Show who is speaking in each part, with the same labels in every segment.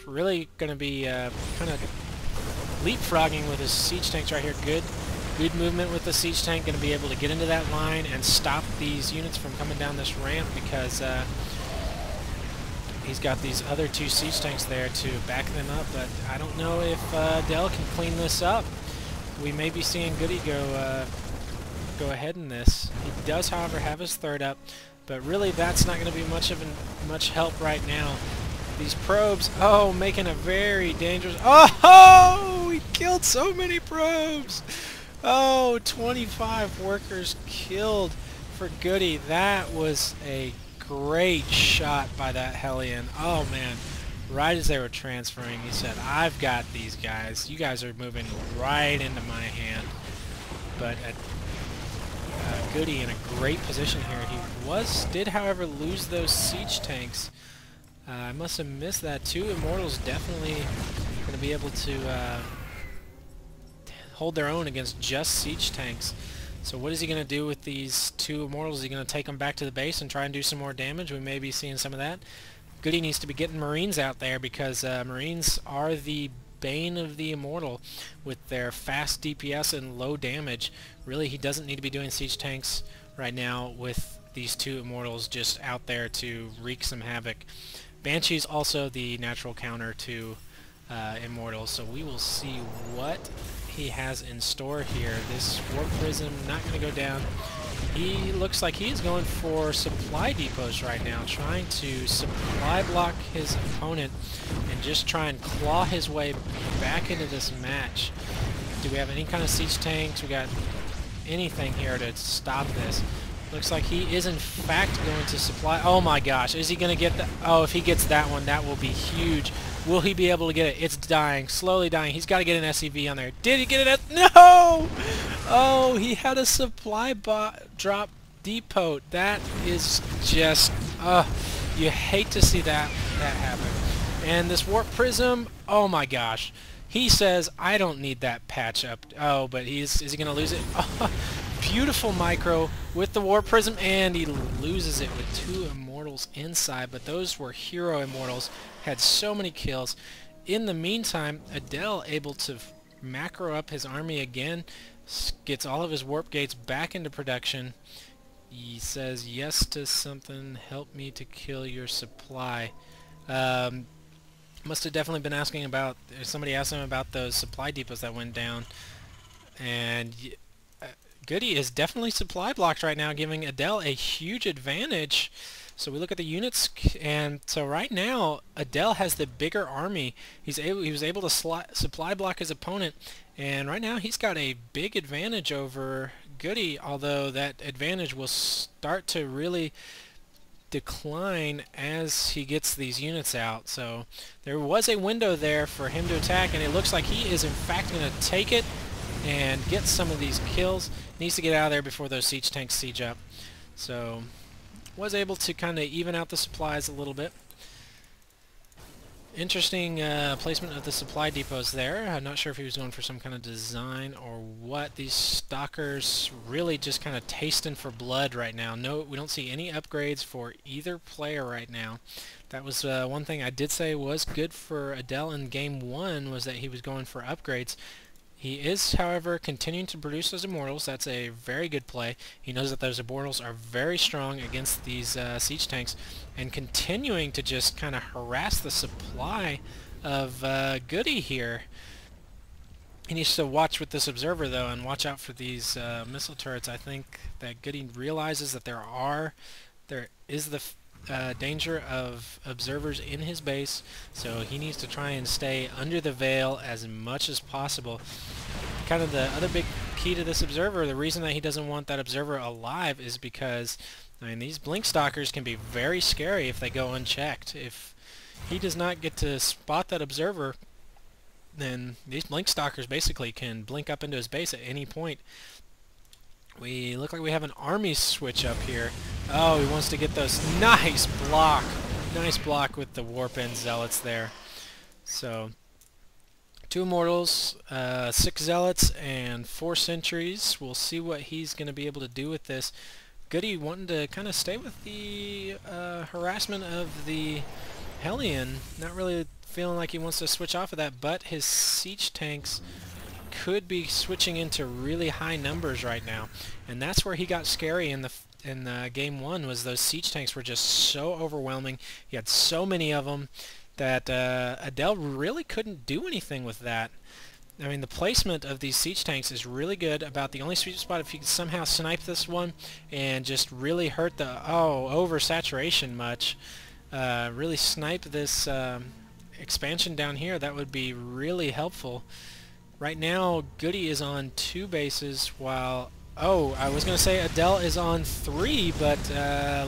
Speaker 1: really going to be kind of leapfrogging with his siege tanks right here. Good movement with the siege tank. Going to be able to get into that line and stop these units from coming down this ramp because he's got these other two siege tanks there to back them up. But I don't know if Adel can clean this up. We may be seeing GoOdy go ahead in this. He does, however, have his third up, but really that's not going to be much help right now. These probes, oh, making a very dangerous... Oh, he killed so many probes! Oh, 25 workers killed for GoOdy. That was a great shot by that Hellion. Oh, man. Right as they were transferring, he said, I've got these guys. You guys are moving right into my hand. But GoOdy in a great position here. He did, however, lose those siege tanks. I must have missed that. Two Immortals definitely going to be able to hold their own against just siege tanks. So what is he going to do with these two Immortals? Is he going to take them back to the base and try and do some more damage? We may be seeing some of that. GoOdy needs to be getting Marines out there because Marines are the bane of the Immortal with their fast DPS and low damage. Really, he doesn't need to be doing siege tanks right now with these two Immortals just out there to wreak some havoc. Banshee's also the natural counter to Immortals, so we will see what he has in store here. This Warp Prism not going to go down. He looks like he's going for supply depots right now, trying to supply block his opponent and just try and claw his way back into this match. Do we have any kind of siege tanks? We got anything here to stop this? Looks like he is in fact going to supply... Oh my gosh, is he going to get the... Oh, if he gets that one, that will be huge. Will he be able to get it? It's dying, slowly dying. He's got to get an SCV on there. Did he get it? No! Oh, he had a supply drop depot. That is just... you hate to see that happen. And this Warp Prism, oh my gosh. He says, I don't need that patch up. Oh, but is he going to lose it? Oh, beautiful micro with the Warp Prism, and he loses it with two Immortals inside, but those were hero Immortals, had so many kills. In the meantime, Adel able to macro up his army again, gets all of his warp gates back into production. He says yes to something, help me to kill your supply. Must have definitely been asking about, somebody asked him about those supply depots that went down, and GoOdy is definitely supply blocked right now, giving Adel a huge advantage. So we look at the units, and so right now Adel has the bigger army. He was able to supply block his opponent, and right now he's got a big advantage over GoOdy, although that advantage will start to really decline as he gets these units out. So there was a window there for him to attack, and it looks like he is in fact going to take it and get some of these kills. Needs to get out of there before those siege tanks siege up. So was able to kind of even out the supplies a little bit. Interesting placement of the supply depots there. I'm not sure if he was going for some kind of design or what. These stalkers really just kind of tasting for blood right now. No, we don't see any upgrades for either player right now. That was one thing I did say was good for Adel in Game 1, was that he was going for upgrades. He is, however, continuing to produce those Immortals. That's a very good play. He knows that those Immortals are very strong against these siege tanks, and continuing to just kind of harass the supply of GoOdy here. He needs to watch with this observer, though, and watch out for these missile turrets. I think that GoOdy realizes that there is the danger of observers in his base, so he needs to try and stay under the veil as much as possible. Kind of the other big key to this observer, the reason that he doesn't want that observer alive is because, I mean, these blink stalkers can be very scary if they go unchecked. If he does not get to spot that observer, then these blink stalkers basically can blink up into his base at any point. We look like we have an army switch up here. Oh, he wants to get those. Nice block. Nice block with the Warp End Zealots there. So, 2 Immortals, 6 Zealots, and 4 Sentries. We'll see what he's going to be able to do with this. GoOdy wanting to kind of stay with the harassment of the Hellion. Not really feeling like he wants to switch off of that, but his siege tanks could be switching into really high numbers right now, and that's where he got scary in the game one. Was those siege tanks were just so overwhelming. He had so many of them that Adel really couldn't do anything with that. I mean, the placement of these siege tanks is really good. About the only sweet spot, if you could somehow snipe this one and just really hurt the oversaturation much, really snipe this expansion down here, that would be really helpful. Right now, GoOdy is on 2 bases, while I was going to say Adel is on 3, but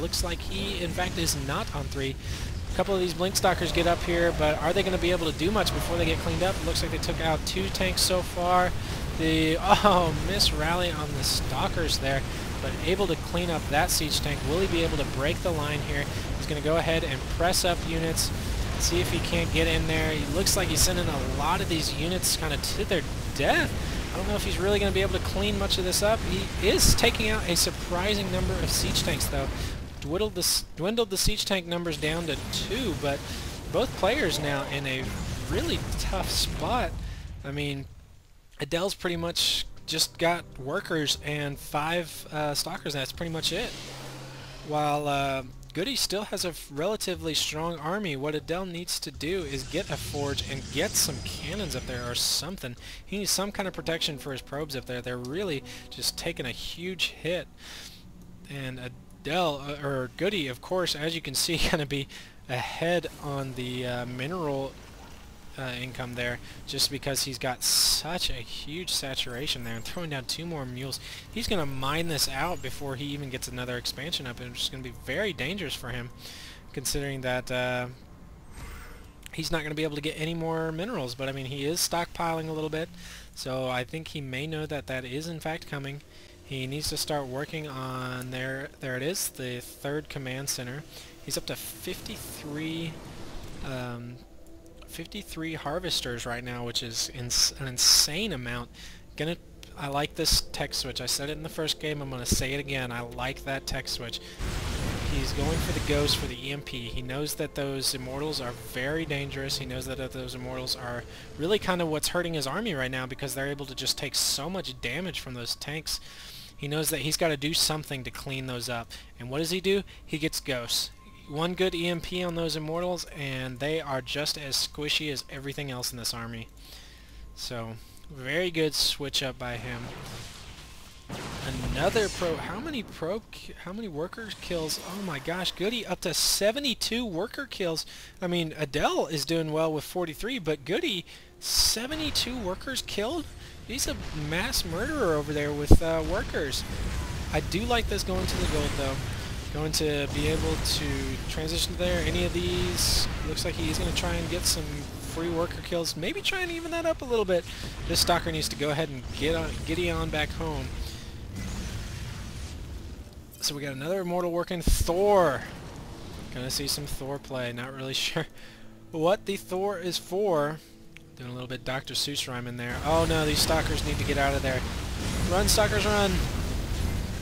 Speaker 1: looks like he, in fact, is not on 3. A couple of these Blink Stalkers get up here, but are they going to be able to do much before they get cleaned up? It looks like they took out 2 tanks so far. Miss rally on the Stalkers there, but able to clean up that siege tank. Will he be able to break the line here? He's going to go ahead and press up units, see if he can't get in there. He looks like he's sending a lot of these units kind of to their death. I don't know if he's really going to be able to clean much of this up. He is taking out a surprising number of siege tanks, though. Dwindled the siege tank numbers down to 2, but both players now in a really tough spot. I mean, Adel's pretty much just got workers and 5 stalkers, and that's pretty much it. While GoOdy still has a relatively strong army. What Adel needs to do is get a forge and get some cannons up there or something. He needs some kind of protection for his probes up there. They're really just taking a huge hit. And GoOdy, of course, as you can see, going to be ahead on the mineral income there, just because he's got such a huge saturation there. And throwing down 2 more mules, he's going to mine this out before he even gets another expansion up, and it's just going to be very dangerous for him, considering that he's not going to be able to get any more minerals. But I mean, he is stockpiling a little bit, so I think he may know that that is in fact coming. He needs to start working on there it is, the 3rd command center. He's up to 53 harvesters right now, which is an insane amount. I like this tech switch. I said it in the first game. I'm going to say it again. I like that tech switch. He's going for the ghost for the EMP. He knows that those immortals are very dangerous. He knows that those immortals are really kind of what's hurting his army right now, because they're able to just take so much damage from those tanks. He knows that he's got to do something to clean those up. And what does he do? He gets ghosts. One good EMP on those immortals, and they are just as squishy as everything else in this army. So, very good switch up by him. Another how many worker kills? Oh my gosh, GoOdy up to 72 worker kills. I mean, Adel is doing well with 43, but GoOdy, 72 workers killed? He's a mass murderer over there with workers. I do like this going to the gold, though. Going to be able to transition to there. Any of these, looks like he's going to try and get some free worker kills. Maybe try and even that up a little bit. This stalker needs to go ahead and get on back home. So we got another immortal working. Thor. Gonna see some Thor play. Not really sure what the Thor is for. Doing a little bit Dr. Seuss rhyme in there. Oh no, these stalkers need to get out of there. Run, stalkers, run!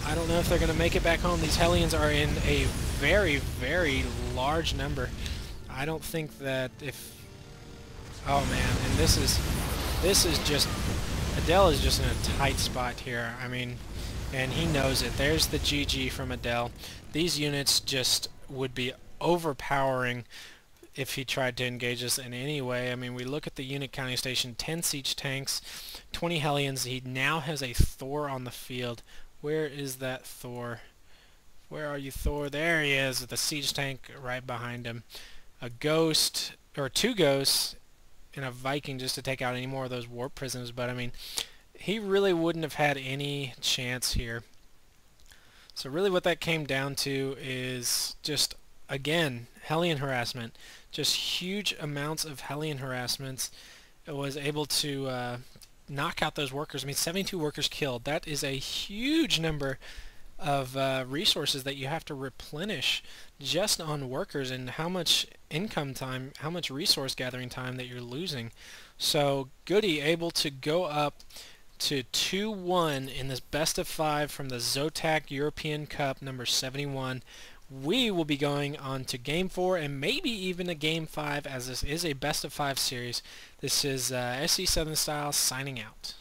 Speaker 1: I don't know if they're going to make it back home. These Hellions are in a very, very large number. I don't think that if... Oh man, and this is just... Adel is just in a tight spot here. I mean, and he knows it. There's the GG from Adel. These units just would be overpowering if he tried to engage us in any way. I mean, we look at the unit counting station, 10 siege tanks, 20 Hellions. He now has a Thor on the field. Where is that Thor? Where are you, Thor? There he is, with the siege tank right behind him. A ghost, or 2 ghosts, and a Viking just to take out any more of those warp prisms. But I mean, he really wouldn't have had any chance here. So really what that came down to is just, again, Hellion harassment. Just huge amounts of Hellion harassments. It was able to knock out those workers. I mean, 72 workers killed. That is a huge number of resources that you have to replenish just on workers, and how much income time, how much resource gathering time that you're losing. So GoOdy able to go up to 2-1 in this best of 5 from the ZOTAC European Cup number 71. we will be going on to Game 4 and maybe even a Game 5, as this is a best of 5 series. This is SC Southern Style signing out.